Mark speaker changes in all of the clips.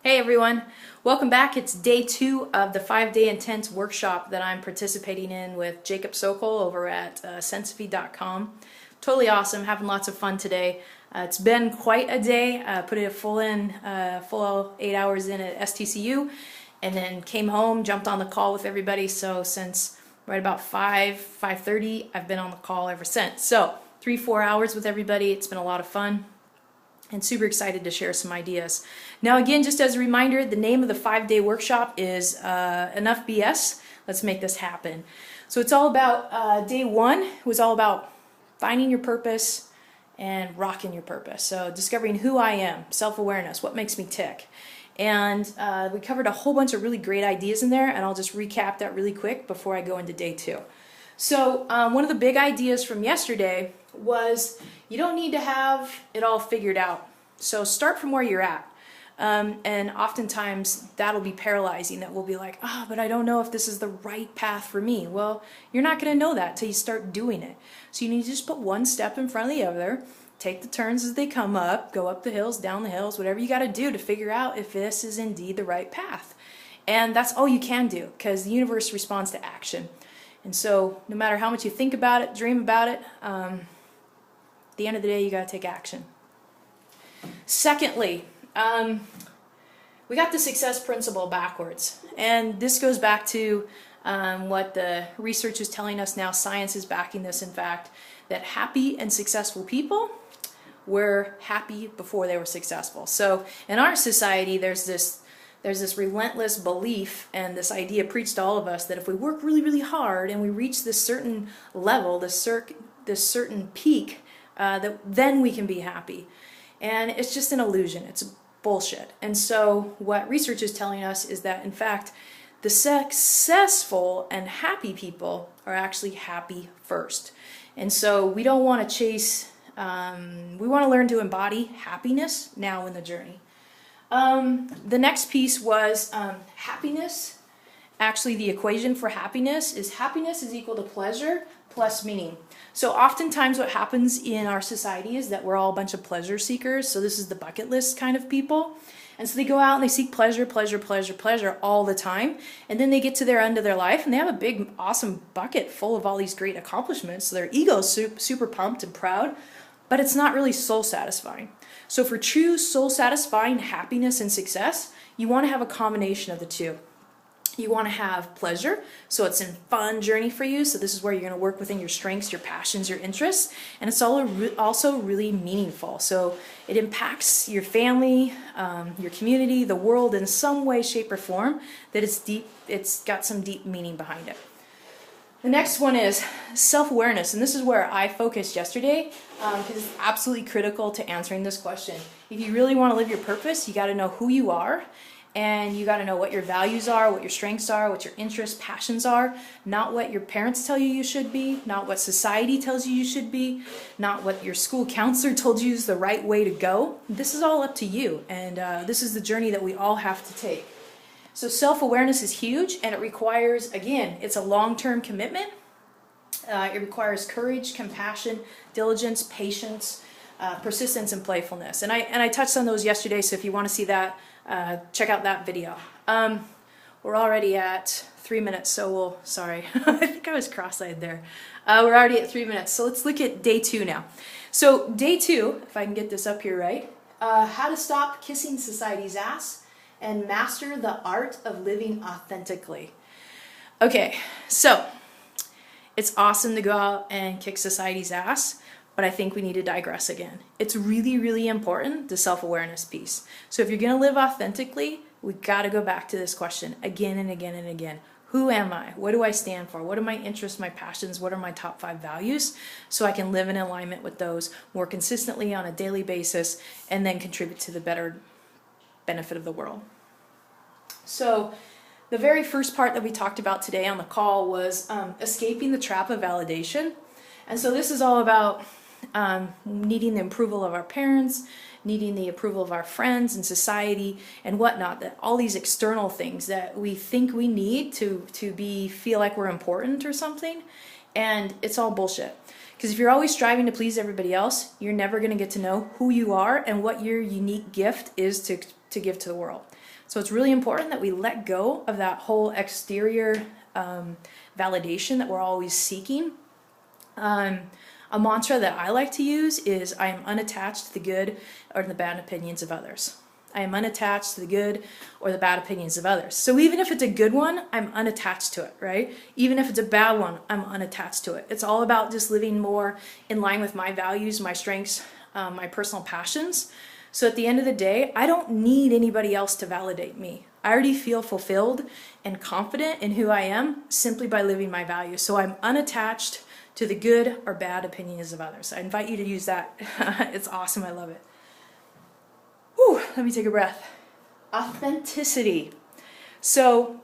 Speaker 1: Hey everyone, welcome back. It's day 2 of the 5-day intense workshop that I'm participating in with Jacob Sokol over at sensify.com. Totally awesome, having lots of fun today. It's been quite a day. Put a full 8 hours in at STCU, and then came home, jumped on the call with everybody. So since right about 5:30, I've been on the call ever since. So 3-4 hours with everybody. It's been a lot of fun. And super excited to share some ideas. Now again, just as a reminder, the name of the 5-day workshop is Enough BS. Let's make this happen. So it's all about, day 1 was all about finding your purpose and rocking your purpose. So discovering who I am, self-awareness, what makes me tick. And we covered a whole bunch of really great ideas in there, and I'll just recap that really quick before I go into day 2. So one of the big ideas from yesterday was you don't need to have it all figured out. So start from where you're at. And oftentimes that'll be paralyzing. That we'll be like, but I don't know if this is the right path for me. Well, you're not going to know that till you start doing it. So you need to just put one step in front of the other, take the turns as they come up, go up the hills, down the hills, whatever you got to do to figure out if this is indeed the right path. And that's all you can do, because the universe responds to action. And so no matter how much you think about it, dream about it, at the end of the day, you got to take action. Secondly, we got the success principle backwards. And this goes back to what the research is telling us now. Science is backing this, in fact, that happy and successful people were happy before they were successful. So in our society, there's this relentless belief and this idea preached to all of us that if we work really, really hard and we reach this certain level, this certain peak, that then we can be happy. And it's just an illusion. It's bullshit. And so what research is telling us is that, in fact, the successful and happy people are actually happy first. And so we don't want to chase, we want to learn to embody happiness now in the journey. The next piece was happiness. Actually, the equation for happiness is equal to pleasure plus meaning. So oftentimes what happens in our society is that we're all a bunch of pleasure seekers. So this is the bucket list kind of people. And so they go out and they seek pleasure, pleasure, pleasure, pleasure all the time. And then they get to their end of their life and they have a big, awesome bucket full of all these great accomplishments. So their ego's super pumped and proud, but it's not really soul satisfying. So for true soul satisfying happiness and success, you want to have a combination of the two. You want to have pleasure, so it's a fun journey for you. So this is where you're going to work within your strengths, your passions, your interests, and it's also really meaningful. So it impacts your family, your community, the world in some way, shape, or form. That it's deep. It's got some deep meaning behind it. The next one is self-awareness, and this is where I focused yesterday because it's absolutely critical to answering this question. If you really want to live your purpose, you got to know who you are, and you got to know what your values are, what your strengths are, what your interests, passions are, not what your parents tell you you should be, not what society tells you you should be, not what your school counselor told you is the right way to go. This is all up to you, and this is the journey that we all have to take. So self-awareness is huge, and it requires, again, it's a long-term commitment. It requires courage, compassion, diligence, patience, persistence, and playfulness. And I touched on those yesterday, so if you want to see that, check out that video. We're already at 3 minutes, so sorry, I think I was cross-eyed there. We're already at 3 minutes, so let's look at day 2 now. So day 2, if I can get this up here right, how to stop kissing society's ass and master the art of living authentically. Okay, so it's awesome to go out and kick society's ass, but I think we need to digress again. It's really, really important, the self-awareness piece. So if you're going to live authentically, we got to go back to this question again and again and again. Who am I? What do I stand for? What are my interests, my passions? What are my top 5 values? So I can live in alignment with those more consistently on a daily basis and then contribute to the better benefit of the world. So the very first part that we talked about today on the call was escaping the trap of validation. And so this is all about needing the approval of our parents, needing the approval of our friends and society and whatnot, that all these external things that we think we need to feel like we're important or something, and it's all bullshit. Because if you're always striving to please everybody else, you're never going to get to know who you are and what your unique gift is to to give to the world. So it's really important that we let go of that whole exterior validation that we're always seeking. A mantra that I like to use is, I am unattached to the good or the bad opinions of others. I am unattached to the good or the bad opinions of others. So even if it's a good one, I'm unattached to it, right? Even if it's a bad one, I'm unattached to it. It's all about just living more in line with my values, my strengths, my personal passions. So at the end of the day, I don't need anybody else to validate me. I already feel fulfilled and confident in who I am simply by living my values. So I'm unattached to the good or bad opinions of others. I invite you to use that. It's awesome. I love it. Whew, let me take a breath. Authenticity. So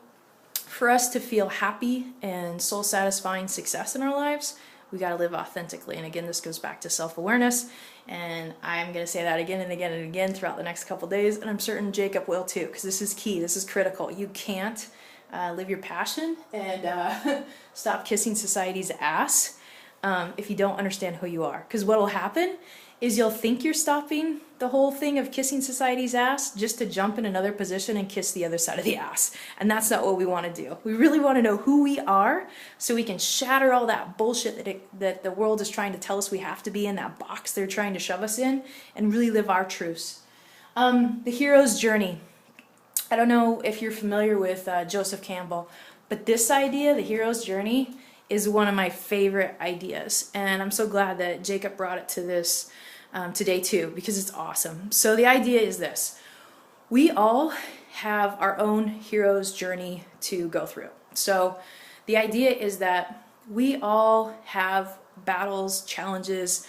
Speaker 1: for us to feel happy and soul-satisfying success in our lives, we got to live authentically. And again, this goes back to self-awareness. And I'm going to say that again and again and again throughout the next couple days. And I'm certain Jacob will too, because this is key. This is critical. You can't live your passion and stop kissing society's ass if you don't understand who you are. Because what will happen is you'll think you're stopping the whole thing of kissing society's ass just to jump in another position and kiss the other side of the ass. And that's not what we want to do. We really want to know who we are so we can shatter all that bullshit that the world is trying to tell us we have to be in, that box they're trying to shove us in, and really live our truths. The hero's journey. I don't know if you're familiar with Joseph Campbell, but this idea, the hero's journey, is one of my favorite ideas. And I'm so glad that Jacob brought it to this today too, because it's awesome. So the idea is this: we all have our own hero's journey to go through. So the idea is that we all have battles, challenges,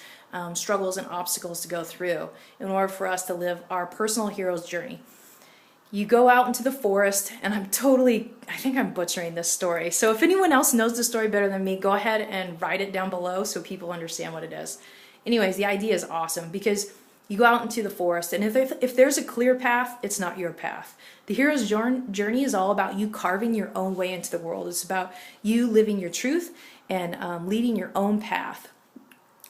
Speaker 1: struggles, and obstacles to go through in order for us to live our personal hero's journey. You go out into the forest, and I think I'm butchering this story. So if anyone else knows the story better than me, go ahead and write it down below so people understand what it is. Anyways, the idea is awesome because you go out into the forest, and if there's a clear path, it's not your path. The hero's journey is all about you carving your own way into the world. It's about you living your truth and leading your own path.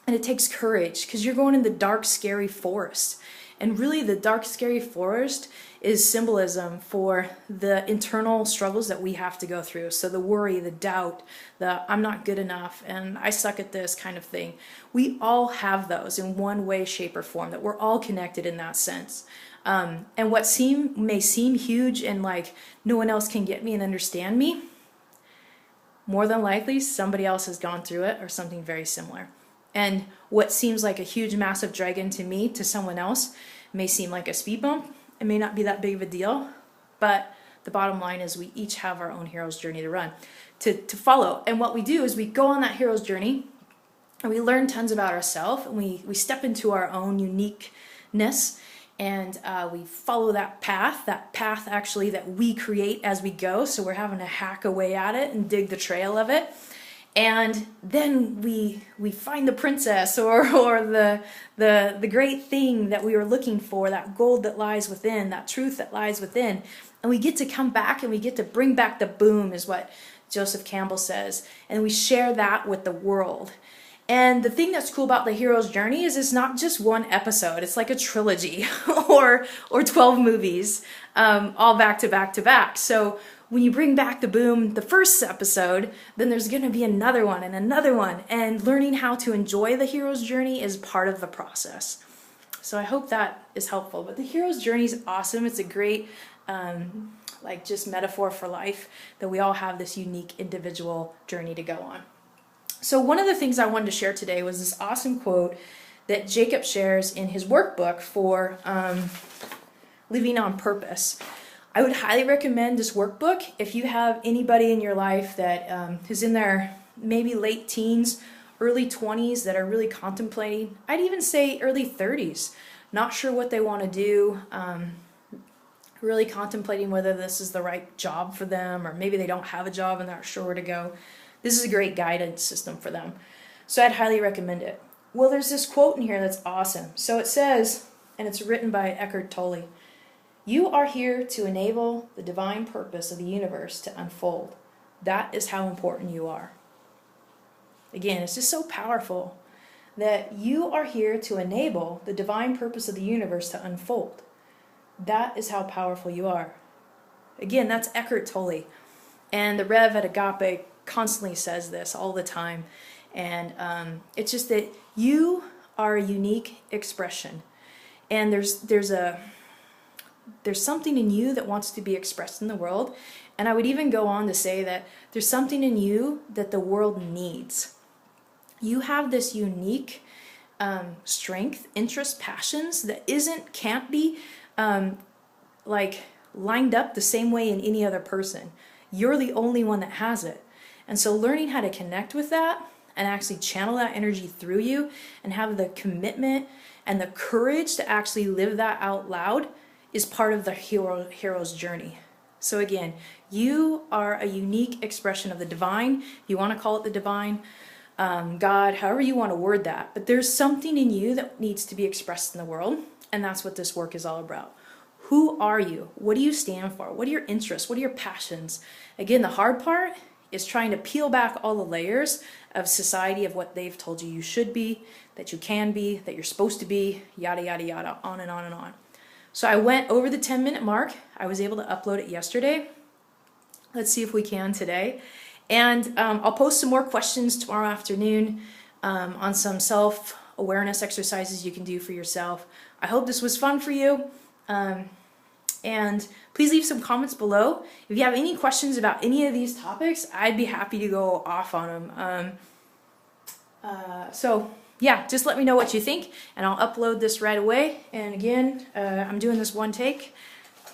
Speaker 1: And it takes courage because you're going in the dark, scary forest. And really, the dark, scary forest is symbolism for the internal struggles that we have to go through. So the worry, the doubt, the I'm not good enough, and I suck at this kind of thing. We all have those in one way, shape, or form, that we're all connected in that sense. And what may seem huge and like no one else can get me and understand me, more than likely somebody else has gone through it or something very similar. And what seems like a huge, massive dragon to me, to someone else, may seem like a speed bump. It may not be that big of a deal, but the bottom line is we each have our own hero's journey to follow. And what we do is we go on that hero's journey and we learn tons about ourselves, and we step into our own uniqueness, and we follow that path actually that we create as we go. So we're having to hack away at it and dig the trail of it. And then we find the princess or the great thing that we were looking for, that gold that lies within, that truth that lies within. And we get to come back and we get to bring back the boom, is what Joseph Campbell says. And we share that with the world. And the thing that's cool about the hero's journey is it's not just one episode. It's like a trilogy or 12 movies, all back to back to back. So when you bring back the boom, the first episode, then there's going to be another one and another one. And learning how to enjoy the hero's journey is part of the process. So I hope that is helpful. But the hero's journey is awesome. It's a great, just metaphor for life, that we all have this unique individual journey to go on. So one of the things I wanted to share today was this awesome quote that Jacob shares in his workbook for living on purpose. I would highly recommend this workbook if you have anybody in your life that is in their maybe late teens, early 20s, that are really contemplating, I'd even say early 30s, not sure what they want to do, really contemplating whether this is the right job for them, or maybe they don't have a job and they're not sure where to go. This is a great guidance system for them. So I'd highly recommend it. Well, there's this quote in here that's awesome. So it says, and it's written by Eckhart Tolle, "You are here to enable the divine purpose of the universe to unfold. That is how important you are." Again, it's just so powerful that you are here to enable the divine purpose of the universe to unfold. That is how powerful you are. Again, that's Eckhart Tolle. And the Rev at Agape constantly says this all the time. And it's just that you are a unique expression. And there's something in you that wants to be expressed in the world. And I would even go on to say that there's something in you that the world needs. You have this unique strength, interest, passions that can't be like lined up the same way in any other person. You're the only one that has it. And so learning how to connect with that and actually channel that energy through you and have the commitment and the courage to actually live that out loud is part of the hero's journey. So again, you are a unique expression of the divine. You want to call it the divine, God, however you want to word that. But there's something in you that needs to be expressed in the world. And that's what this work is all about. Who are you? What do you stand for? What are your interests? What are your passions? Again, the hard part is trying to peel back all the layers of society of what they've told you you should be, that you can be, that you're supposed to be, yada, yada, yada, on and on and on. So I went over the 10-minute mark. I was able to upload it yesterday. Let's see if we can today. And I'll post some more questions tomorrow afternoon on some self-awareness exercises you can do for yourself. I hope this was fun for you. And please leave some comments below. If you have any questions about any of these topics, I'd be happy to go off on them. So yeah, just let me know what you think, and I'll upload this right away. And again, I'm doing this one take.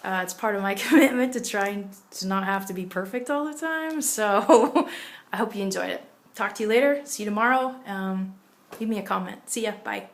Speaker 1: It's part of my commitment to trying to not have to be perfect all the time. So I hope you enjoyed it. Talk to you later. See you tomorrow. Leave me a comment. See ya. Bye.